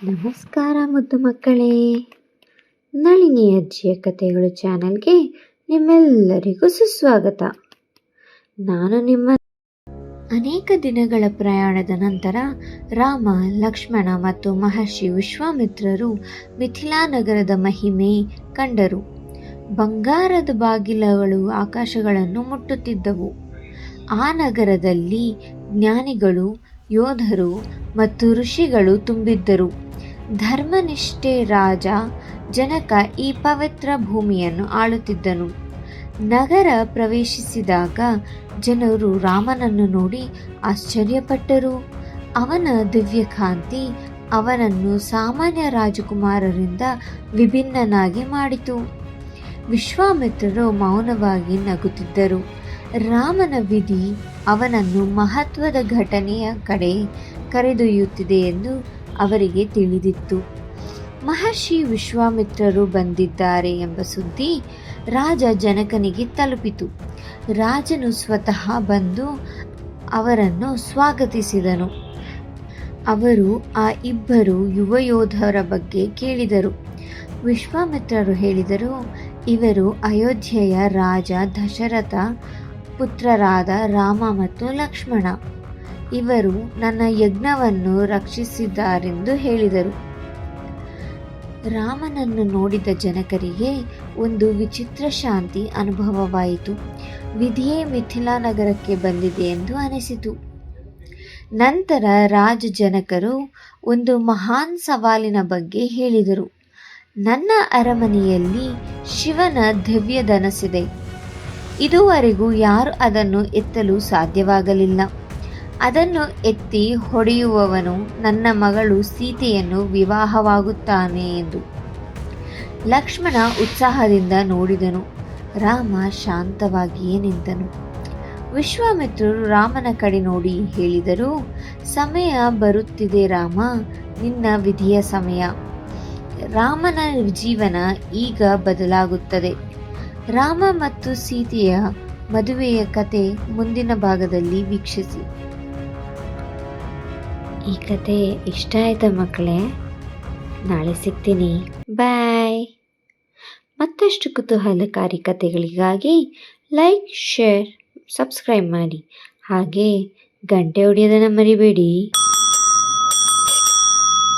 ನಮಸ್ಕಾರ ಮುದ್ದು ಮಕ್ಕಳೇ, ನಳಿನಿ ಅಜ್ಜಿಯ ಕಥೆಗಳು ಚಾನೆಲ್ಗೆ ನಿಮ್ಮೆಲ್ಲರಿಗೂ ಸುಸ್ವಾಗತ. ನಾನು ನಿಮ್ಮ ಅನೇಕ ದಿನಗಳ ಪ್ರಯಾಣದ ನಂತರ ರಾಮ, ಲಕ್ಷ್ಮಣ ಮತ್ತು ಮಹರ್ಷಿ ವಿಶ್ವಾಮಿತ್ರರು ಮಿಥಿಲಾ ನಗರದ ಮಹಿಮೆ ಕಂಡರು. ಬಂಗಾರದ ಬಾಗಿಲುಗಳು ಆಕಾಶಗಳನ್ನು ಮುಟ್ಟುತ್ತಿದ್ದವು. ಆ ನಗರದಲ್ಲಿ ಜ್ಞಾನಿಗಳು, ಯೋಧರು ಮತ್ತು ಋಷಿಗಳು ತುಂಬಿದ್ದರು. ಧರ್ಮನಿಷ್ಠೆ ರಾಜ ಜನಕ ಈ ಪವಿತ್ರ ಭೂಮಿಯನ್ನು ಆಳುತ್ತಿದ್ದನು. ನಗರ ಪ್ರವೇಶಿಸಿದಾಗ ಜನರು ರಾಮನನ್ನು ನೋಡಿ ಆಶ್ಚರ್ಯಪಟ್ಟರು. ಅವನ ದಿವ್ಯಕಾಂತಿ ಅವನನ್ನು ಸಾಮಾನ್ಯ ರಾಜಕುಮಾರರಿಂದ ವಿಭಿನ್ನನಾಗಿ ಮಾಡಿತು. ವಿಶ್ವಾಮಿತ್ರರು ಮೌನವಾಗಿ ನಗುತ್ತಿದ್ದರು. ರಾಮನ ವಿಧಿ ಅವನನ್ನು ಮಹತ್ವದ ಘಟನೆಯ ಕಡೆ ಕರೆದೊಯ್ಯುತ್ತಿದೆ ಎಂದು ಅವರಿಗೆ ತಿಳಿದಿತ್ತು. ಮಹರ್ಷಿ ವಿಶ್ವಾಮಿತ್ರರು ಬಂದಿದ್ದಾರೆ ಎಂಬ ಸುದ್ದಿ ರಾಜ ಜನಕನಿಗೆ ತಲುಪಿತು. ರಾಜನು ಸ್ವತಃ ಬಂದು ಅವರನ್ನು ಸ್ವಾಗತಿಸಿದನು. ಅವರು ಆ ಇಬ್ಬರು ಯುವ ಯೋಧರ ಬಗ್ಗೆ ಕೇಳಿದರು. ವಿಶ್ವಾಮಿತ್ರರು ಹೇಳಿದರು, ಇವರು ಅಯೋಧ್ಯೆಯ ರಾಜ ದಶರಥ ಪುತ್ರರಾದ ರಾಮ ಮತ್ತು ಲಕ್ಷ್ಮಣ. ಇವರು ನನ್ನ ಯಜ್ಞವನ್ನು ರಕ್ಷಿಸಿದ್ದಾರೆಂದು ಹೇಳಿದರು. ರಾಮನನ್ನು ನೋಡಿದ ಜನಕರಿಗೆ ಒಂದು ವಿಚಿತ್ರ ಶಾಂತಿ ಅನುಭವವಾಯಿತು. ವಿಧಿಯೇ ಮಿಥಿಲಾ ನಗರಕ್ಕೆ ಬಂದಿದೆ ಎಂದು ಅನಿಸಿತು. ನಂತರ ರಾಜ ಜನಕರು ಒಂದು ಮಹಾನ್ ಸವಾಲಿನ ಬಗ್ಗೆ ಹೇಳಿದರು. ನನ್ನ ಅರಮನೆಯಲ್ಲಿ ಶಿವನ ದಿವ್ಯ ಧನಸ್ಸಿದೆ. ಇದುವರೆಗೂ ಯಾರು ಅದನ್ನು ಎತ್ತಲು ಸಾಧ್ಯವಾಗಲಿಲ್ಲ. ಅದನ್ನು ಎತ್ತಿ ಹೊಡೆಯುವವನು ನನ್ನ ಮಗಳು ಸೀತೆಯನ್ನು ವಿವಾಹವಾಗುತ್ತಾನೆ ಎಂದು. ಲಕ್ಷ್ಮಣ ಉತ್ಸಾಹದಿಂದ ನೋಡಿದನು. ರಾಮ ಶಾಂತವಾಗಿಯೇ ನಿಂತನು. ವಿಶ್ವಾಮಿತ್ರರು ರಾಮನ ಕಡೆ ನೋಡಿ ಹೇಳಿದರು, ಸಮಯ ಬರುತ್ತಿದೆ ರಾಮ, ನಿನ್ನ ವಿಧಿಯ ಸಮಯ. ರಾಮನ ಜೀವನ ಈಗ ಬದಲಾಗುತ್ತದೆ. ರಾಮ ಮತ್ತು ಸೀತೆಯ ಮದುವೆಯ ಕತೆ ಮುಂದಿನ ಭಾಗದಲ್ಲಿ ವೀಕ್ಷಿಸಿ. ಈ ಕತೆ ಇಷ್ಟ ಆಯ್ತಾ ಮಕ್ಕಳೇ? ನಾಳೆ ಸಿಗ್ತೀನಿ. ಬಾಯ್. ಮತ್ತಷ್ಟು ಕುತೂಹಲಕಾರಿ ಕತೆಗಳಿಗಾಗಿ ಲೈಕ್, ಶೇರ್, ಸಬ್ಸ್ಕ್ರೈಬ್ ಮಾಡಿ. ಹಾಗೆ ಗಂಟೆ ಹೊಡೆಯೋದನ್ನು ಮರಿಬೇಡಿ.